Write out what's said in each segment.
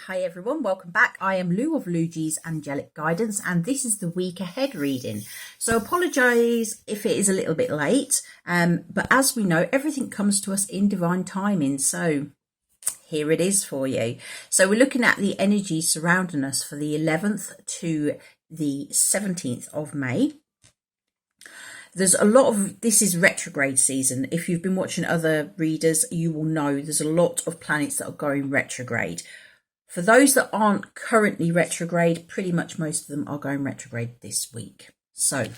Hi everyone, welcome back. I am Lou of Louge's Angelic Guidance and this is the week ahead reading. So apologise if it is a little bit late, but as we know, everything comes to us in divine timing. So here it is for you. So we're looking at the energy surrounding us for the 11th to the 17th of May. There's a lot of, this is retrograde season. If you've been watching other readers, you will know there's a lot of planets that are going retrograde. For those that aren't currently retrograde, pretty much most of them are going retrograde this week. So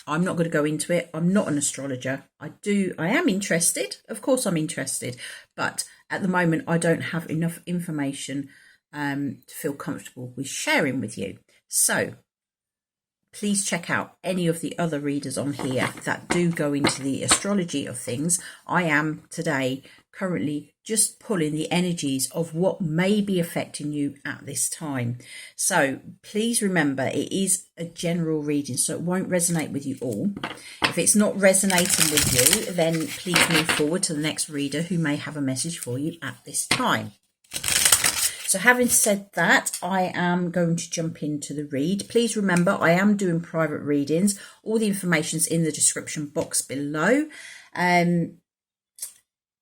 I'm not going to go into it. I'm not an astrologer. I am interested. Of course I'm interested. But at the moment, I don't have enough information to feel comfortable with sharing with you. So please check out any of the other readers on here that do go into the astrology of things. I am today currently just pulling the energies of what may be affecting you at this time. So please remember, it is a general reading, so it won't resonate with you all. If it's not resonating with you, then please move forward to the next reader who may have a message for you at this time. So having said that, I am going to jump into the read. Please remember, I am doing private readings. All the information's in the description box below.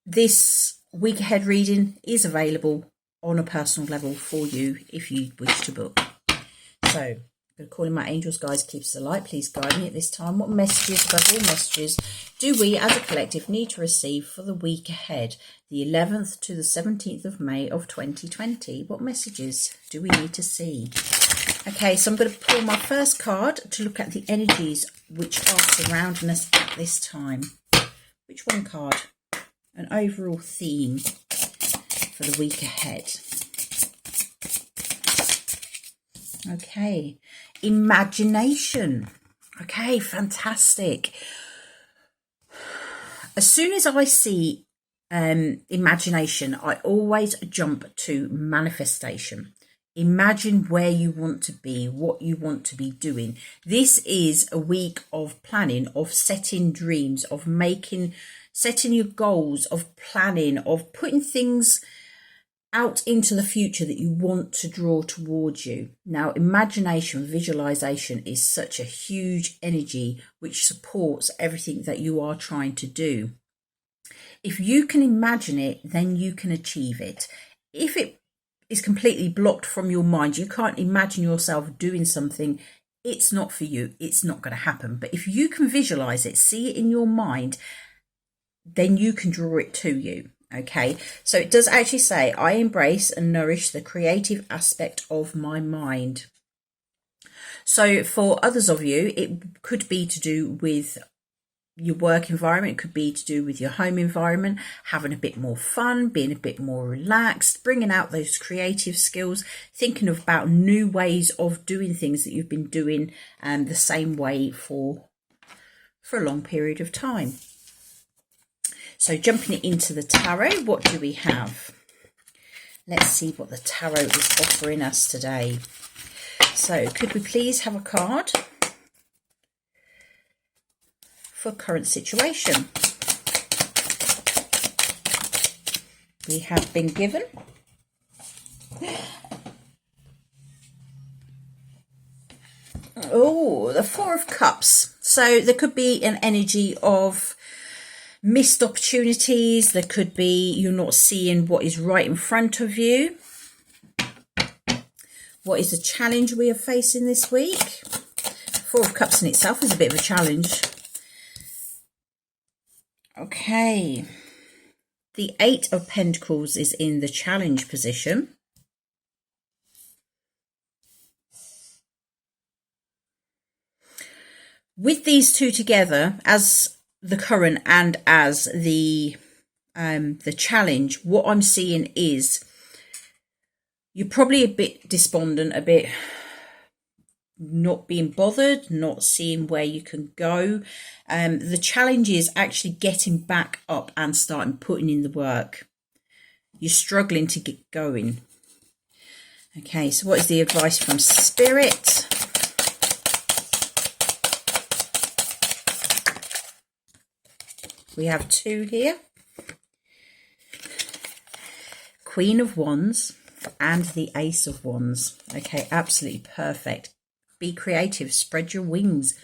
This week ahead reading is available on a personal level for you if you wish to book. So I'm going to call in my angels, guides, keepers of light. Please guide me at this time. What messages, above all messages, do we as a collective need to receive for the week ahead, the 11th to the 17th of May of 2020? What messages do we need to see? Okay, so I'm going to pull my first card to look at the energies which are surrounding us at this time. Which one card? An overall theme for the week ahead. Okay, imagination. Okay, fantastic. As soon as I see imagination, I always jump to manifestation. Imagine where you want to be, what you want to be doing. This is a week of planning, of setting dreams, of setting your goals, of planning, of putting things out into the future that you want to draw towards you. Now, imagination, visualization is such a huge energy which supports everything that you are trying to do. If you can imagine it, then you can achieve it. If it is completely blocked from your mind, you can't imagine yourself doing something, it's not for you, it's not going to happen. But if you can visualize it, see it in your mind, then you can draw it to you. Okay, so it does actually say, I embrace and nourish the creative aspect of my mind. So for others of you, it could be to do with your work environment, it could be to do with your home environment, having a bit more fun, being a bit more relaxed, bringing out those creative skills, thinking about new ways of doing things that you've been doing the same way for a long period of time. So jumping into the tarot, what do we have? Let's see what the tarot is offering us today. So could we please have a card for current situation? We have been given the Four of Cups. So there could be an energy of missed opportunities. There could be you're not seeing what is right in front of you. What is the challenge we are facing this week? Four of Cups in itself is a bit of a challenge. Okay. The Eight of Pentacles is in the challenge position. With these two together, as the current and as the challenge, what I'm seeing is you're probably a bit despondent, a bit not being bothered, not seeing where you can go. The challenge is actually getting back up and starting putting in the work. You're struggling to get going. Okay, so what is the advice from Spirit? We have two here. Queen of Wands, and the Ace of Wands. Okay, absolutely perfect. Be creative, spread your wings.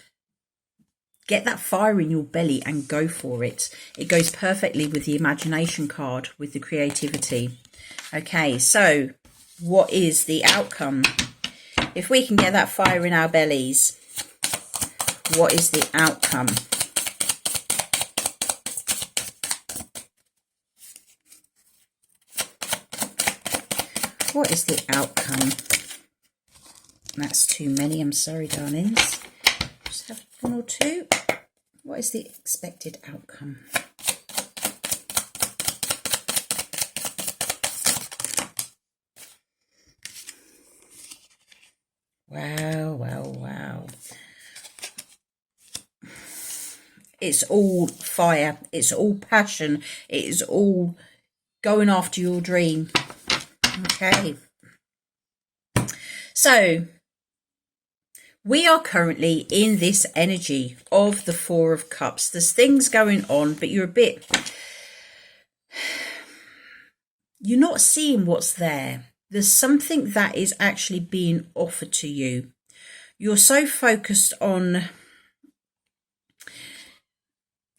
Get that fire in your belly and go for it. It goes perfectly with the imagination card, with the creativity. Okay, so what is the outcome? If we can get that fire in our bellies, what is the outcome? What is the outcome? That's too many. I'm sorry, darlings. Just have one or two. What is the expected outcome? Wow, wow, wow. It's all fire. It's all passion. It is all going after your dream. Okay. So, we are currently in this energy of the Four of Cups. There's things going on, but you're not seeing what's there. There's something that is actually being offered to you. You're so focused on,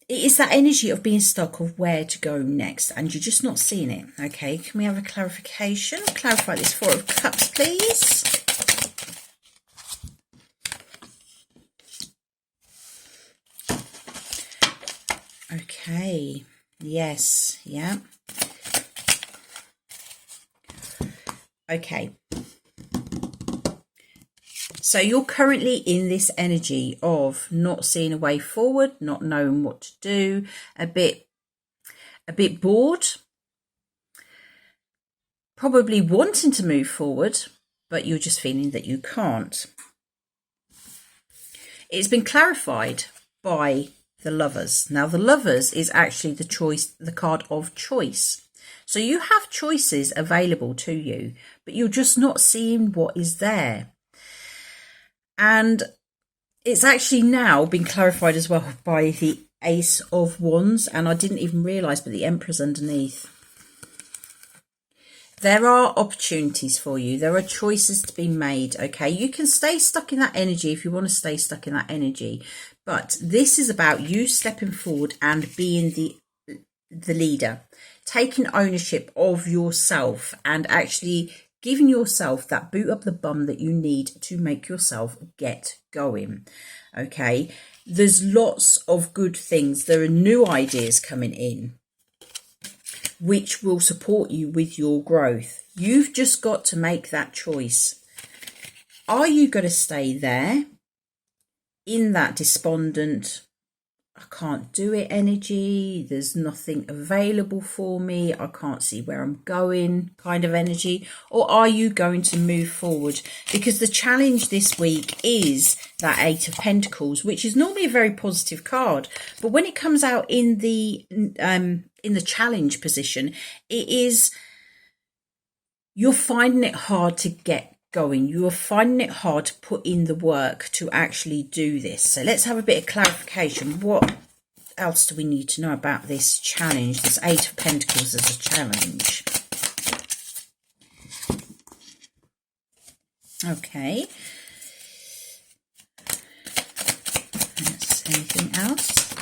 it is that energy of being stuck of where to go next, and you're just not seeing it. Okay, can we have a clarification? Clarify this Four of Cups, please. Okay, yes, yeah. Okay. So you're currently in this energy of not seeing a way forward, not knowing what to do, a bit bored, probably wanting to move forward, but you're just feeling that you can't. It's been clarified by the Lovers. Now, the Lovers is actually the card of choice. So you have choices available to you, but you're just not seeing what is there. And it's actually now been clarified as well by the Ace of Wands, and I didn't even realise, but the Emperor's underneath. There are opportunities for you. There are choices to be made, okay? You can stay stuck in that energy if you want to stay stuck in that energy. But this is about you stepping forward and being the leader, taking ownership of yourself and actually giving yourself that boot up the bum that you need to make yourself get going, okay? There's lots of good things. There are new ideas coming in which will support you with your growth. You've just got to make that choice. Are you going to stay there in that despondent, I can't do it energy, there's nothing available for me, I can't see where I'm going kind of energy? Or are you going to move forward? Because the challenge this week is that Eight of Pentacles, which is normally a very positive card, but when it comes out in the challenge position, you're finding it hard to get going. You are finding it hard to put in the work to actually do this. So let's have a bit of clarification. What else do we need to know about this challenge, this Eight of Pentacles as a challenge? Okay. Anything else?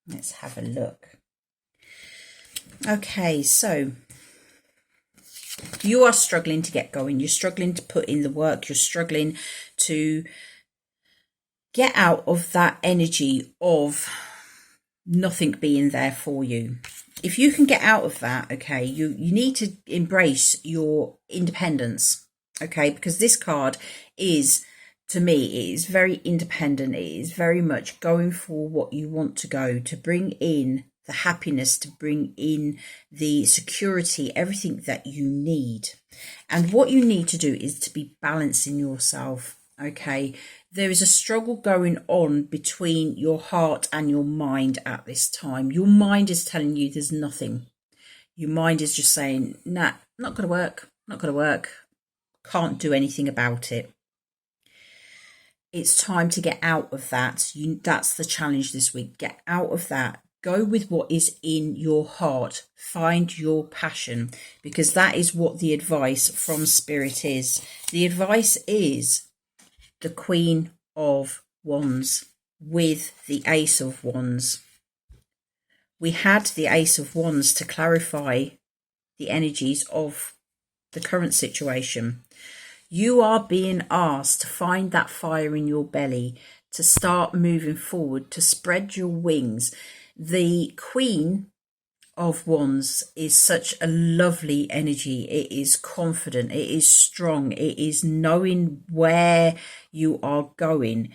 Let's have a look. Okay, so you are struggling to get going. You're struggling to put in the work. You're struggling to get out of that energy of nothing being there for you. If you can get out of that, okay, you need to embrace your independence, okay, because this card is, to me, it is very independent. It is very much going for what you want to go, to bring in the happiness, to bring in the security, everything that you need. And what you need to do is to be balancing yourself, okay? There is a struggle going on between your heart and your mind at this time. Your mind is telling you there's nothing. Your mind is just saying, nah, not going to work, not going to work, can't do anything about it. It's time to get out of that. That's the challenge this week. Get out of that. Go with what is in your heart. Find your passion, because that is what the advice from Spirit is. The advice is the Queen of Wands with the Ace of Wands. We had the Ace of Wands to clarify the energies of the current situation. You are being asked to find that fire in your belly, to start moving forward, to spread your wings. The Queen of Wands is such a lovely energy. It is confident, it is strong, it is knowing where you are going.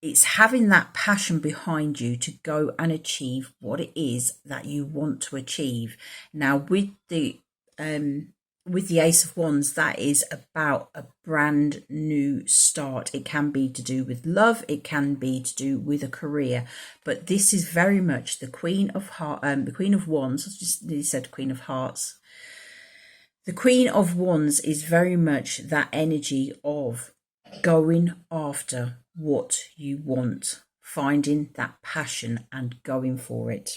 It's having that passion behind you to go and achieve what it is that you want to achieve. Now, with the Ace of Wands, that is about a brand new start. It can be to do with love, it can be to do with a career, but this is very much the Queen of the Queen of Wands. I just nearly said Queen of Hearts. The Queen of Wands is very much that energy of going after what you want, finding that passion and going for it.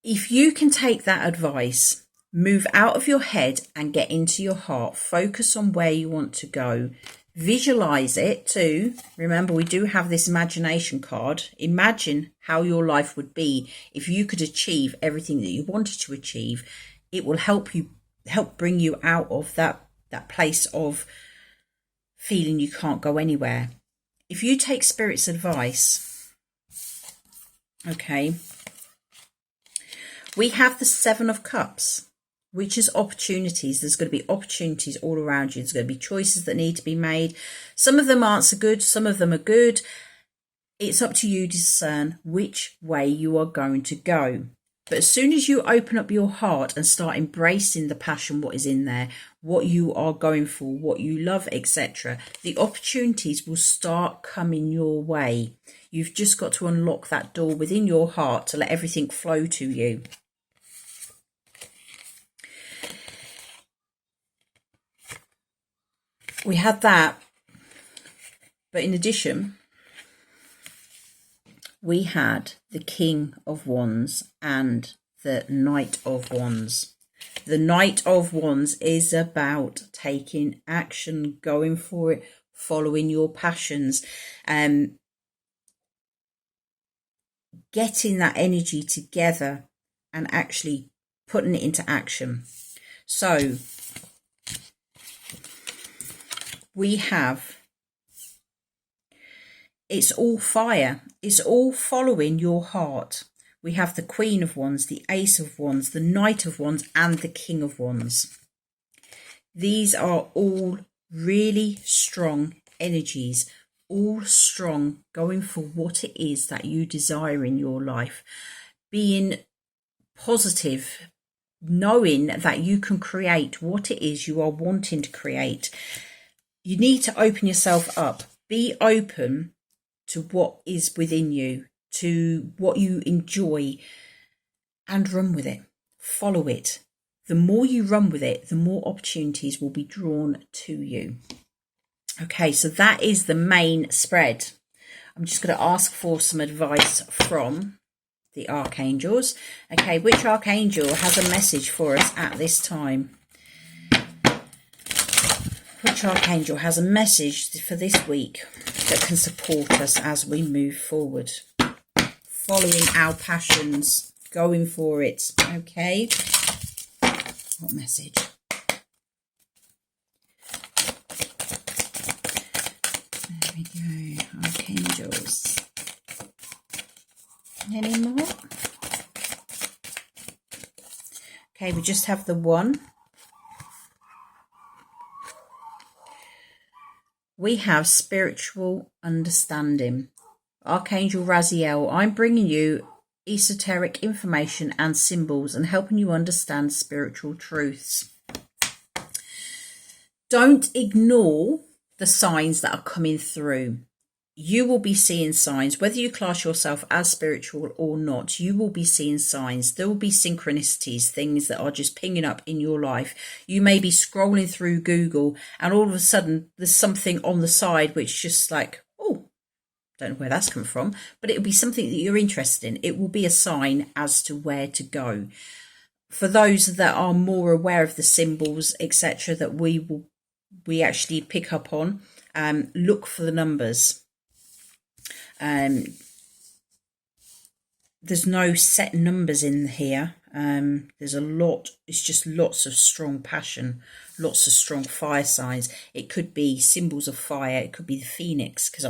If you can take that advice, move out of your head and get into your heart, focus on where you want to go, visualize it too. Remember, we do have this imagination card. Imagine how your life would be if you could achieve everything that you wanted to achieve. It will help bring you out of that place of feeling you can't go anywhere. If you take Spirit's advice, okay, we have the Seven of Cups, which is opportunities. There's going to be opportunities all around you. There's going to be choices that need to be made. Some of them aren't so good. Some of them are good. It's up to you to discern which way you are going to go. But as soon as you open up your heart and start embracing the passion, what is in there, what you are going for, what you love, etc., the opportunities will start coming your way. You've just got to unlock that door within your heart to let everything flow to you. We had that, but in addition, we had the King of Wands and the Knight of Wands. The Knight of Wands is about taking action, going for it, following your passions, getting that energy together and actually putting it into action. So we have, it's all fire. It's all following your heart. We have the Queen of Wands, the Ace of Wands, the Knight of Wands, and the King of Wands. These are all really strong energies, all strong, going for what it is that you desire in your life. Being positive, knowing that you can create what it is you are wanting to create. You need to open yourself up. Be open to what is within you, to what you enjoy, and run with it. Follow it. The more you run with it, the more opportunities will be drawn to you. Okay, so that is the main spread. I'm just going to ask for some advice from the Archangels. Okay, which Archangel has a message for us at this time? Which Archangel has a message for this week that can support us as we move forward? Following our passions, going for it. Okay. What message? There we go. Archangels. Any more? Okay, we just have the one. We have spiritual understanding. Archangel Raziel, I'm bringing you esoteric information and symbols and helping you understand spiritual truths. Don't ignore the signs that are coming through. You will be seeing signs, whether you class yourself as spiritual or not, you will be seeing signs. There will be synchronicities, things that are just pinging up in your life. You may be scrolling through Google and all of a sudden there's something on the side which just like, oh, Don't know where that's come from, but it'll be something that you're interested in. It will be a sign as to where to go. For those that are more aware of the symbols, etc., that we actually pick up on, look for the numbers. There's no set numbers in here. There's a lot. It's just lots of strong passion, lots of strong fire signs. It could be symbols of fire. It could be the phoenix, because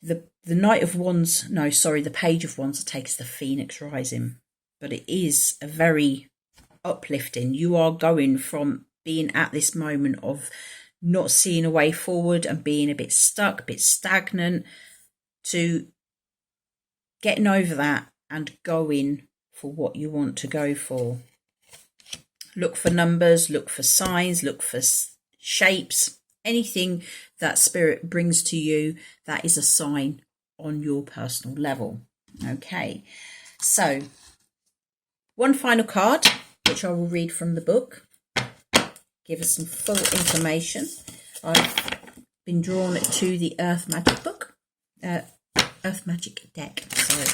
the Knight of Wands, no, sorry, the Page of Wands takes the Phoenix rising. But it is a very uplifting. You are going from being at this moment of not seeing a way forward and being a bit stuck, a bit stagnant, to getting over that and going for what you want to go for. Look for numbers, look for signs, look for shapes, anything that spirit brings to you that is a sign on your personal level. Okay, so one final card, which I will read from the book, give us some full information. I've been drawn to the Earth Magic book, Earth Magic deck, sorry.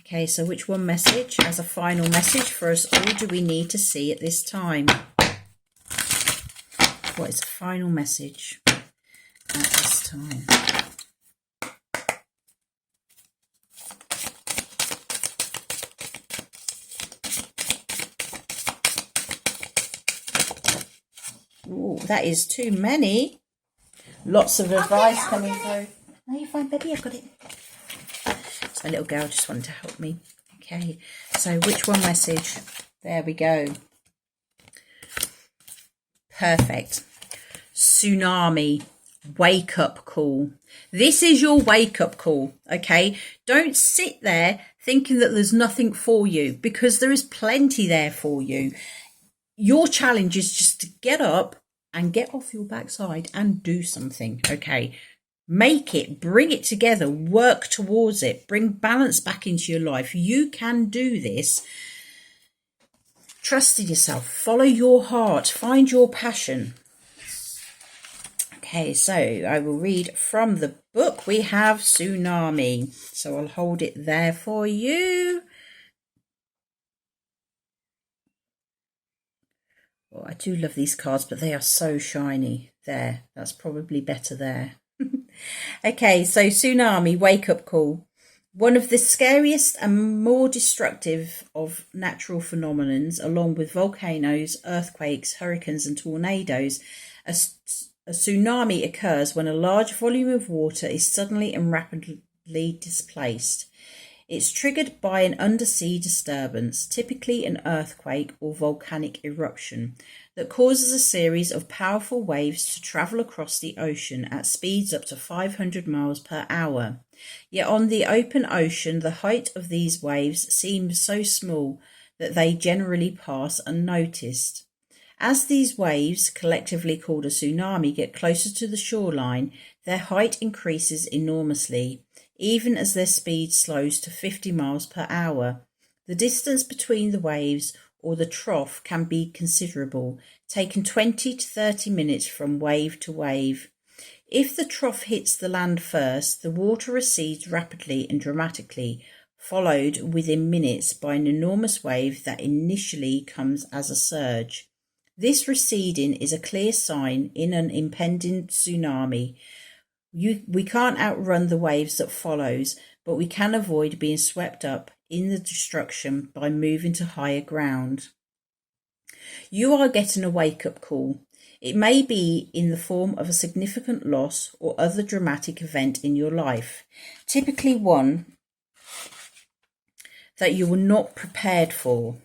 Okay, so which one message as a final message for us all do we need to see at this time? What is the final message at this time? Ooh, that is too many. Lots of advice coming through. No, you're fine, baby, I've got it. So my little girl just wanted to help me. Okay, so which one message? There we go. Perfect. Tsunami. Wake up call. This is your wake up call, okay? Don't sit there thinking that there's nothing for you, because there is plenty there for you. Your challenge is just to get up and get off your backside and do something, okay? Make it, bring it together, work towards it, bring balance back into your life. You can do this. Trust in yourself, follow your heart, find your passion. Okay, so I will read from the book. We have Tsunami. So I'll hold it there for you. Oh, I do love these cards, but they are so shiny. There, that's probably better there. Okay, so Tsunami, wake up call. One of the scariest and more destructive of natural phenomenons, along with volcanoes, earthquakes, hurricanes and tornadoes, a tsunami occurs when a large volume of water is suddenly and rapidly displaced. It's triggered by an undersea disturbance, typically an earthquake or volcanic eruption, that causes a series of powerful waves to travel across the ocean at speeds up to 500 miles per hour. Yet on the open ocean, the height of these waves seems so small that they generally pass unnoticed. As these waves, collectively called a tsunami, get closer to the shoreline, their height increases enormously, even as their speed slows to 50 miles per hour. The distance between the waves or the trough can be considerable, taking 20 to 30 minutes from wave to wave. If the trough hits the land first, the water recedes rapidly and dramatically, followed within minutes by an enormous wave that initially comes as a surge. This receding is a clear sign in an impending tsunami. We can't outrun the waves that follows, but we can avoid being swept up in the destruction by moving to higher ground. You are getting a wake-up call. It may be in the form of a significant loss or other dramatic event in your life, typically one that you were not prepared for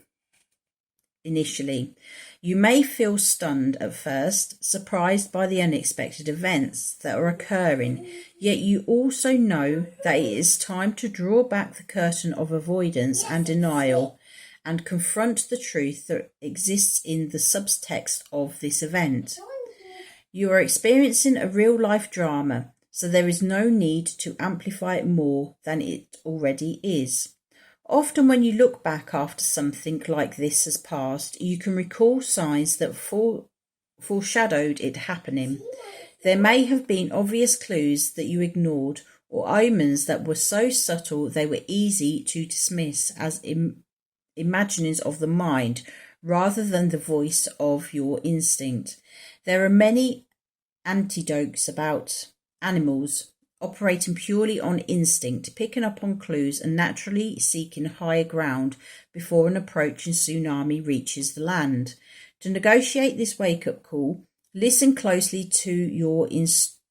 initially. You may feel stunned at first, surprised by the unexpected events that are occurring, yet you also know that it is time to draw back the curtain of avoidance and denial and confront the truth that exists in the subtext of this event. You are experiencing a real-life drama, so there is no need to amplify it more than it already is. Often when you look back after something like this has passed, you can recall signs that foreshadowed it happening. There may have been obvious clues that you ignored, or omens that were so subtle they were easy to dismiss as imaginings of the mind rather than the voice of your instinct. There are many anecdotes about animals operating purely on instinct, picking up on clues and naturally seeking higher ground before an approaching tsunami reaches the land. To negotiate this wake-up call, listen closely to your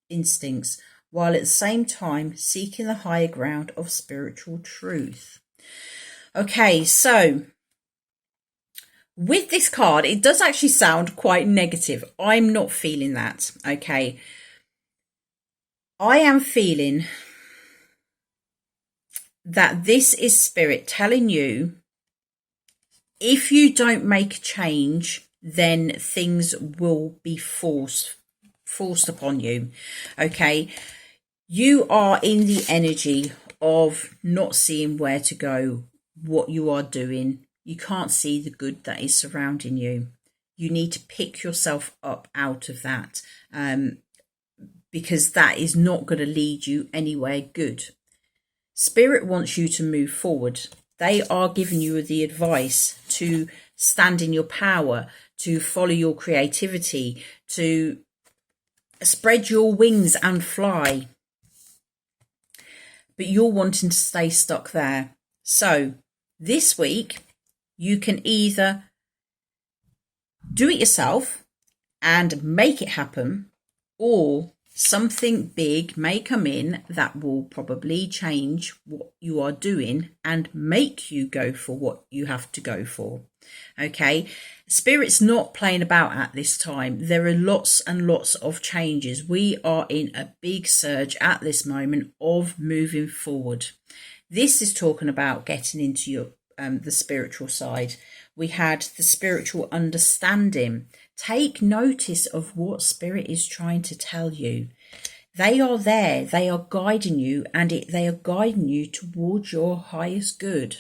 instincts while at the same time seeking the higher ground of spiritual truth. Okay, so with this card, it does actually sound quite negative. I'm not feeling that, okay? I am feeling that this is Spirit telling you, if you don't make a change, then things will be forced upon you, okay? You are in the energy of not seeing where to go, what you are doing. You can't see the good that is surrounding you. You need to pick yourself up out of that, because that is not going to lead you anywhere good. Spirit wants you to move forward. They are giving you the advice to stand in your power, to follow your creativity, to spread your wings and fly. But you're wanting to stay stuck there. So this week, you can either do it yourself and make it happen, or something big may come in that will probably change what you are doing and make you go for what you have to go for. Okay, Spirit's not playing about at this time. There are lots and lots of changes. We are in a big surge at this moment of moving forward. This is talking about getting into your the spiritual side. We had the spiritual understanding. Take notice of what Spirit is trying to tell you. They are there. They are guiding you, and they are guiding you towards your highest good.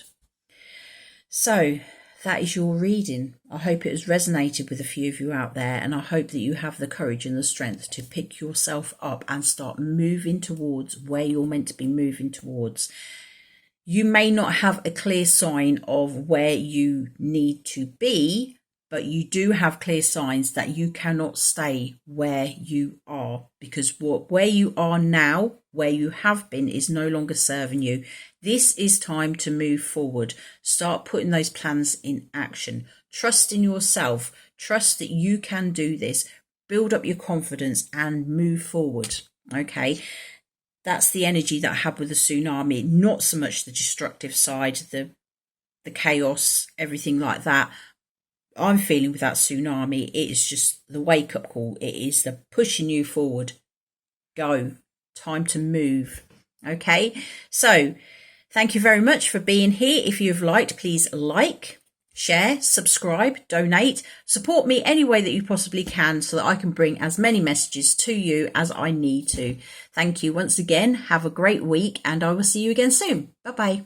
So that is your reading. I hope it has resonated with a few of you out there, and I hope that you have the courage and the strength to pick yourself up and start moving towards where you're meant to be moving towards. You may not have a clear sign of where you need to be, but you do have clear signs that you cannot stay where you are, because where you are now, where you have been, is no longer serving you. This is time to move forward. Start putting those plans in action. Trust in yourself. Trust that you can do this. Build up your confidence and move forward. Okay. That's the energy that I had with the tsunami, not so much the destructive side, the chaos, everything like that. I'm feeling with that tsunami, it is just the wake-up call. It is the pushing you forward. Go. Time to move. Okay? So, thank you very much for being here. If you've liked, please like, share, subscribe, donate, support me any way that you possibly can so that I can bring as many messages to you as I need to. Thank you once again. Have a great week, and I will see you again soon. Bye-bye.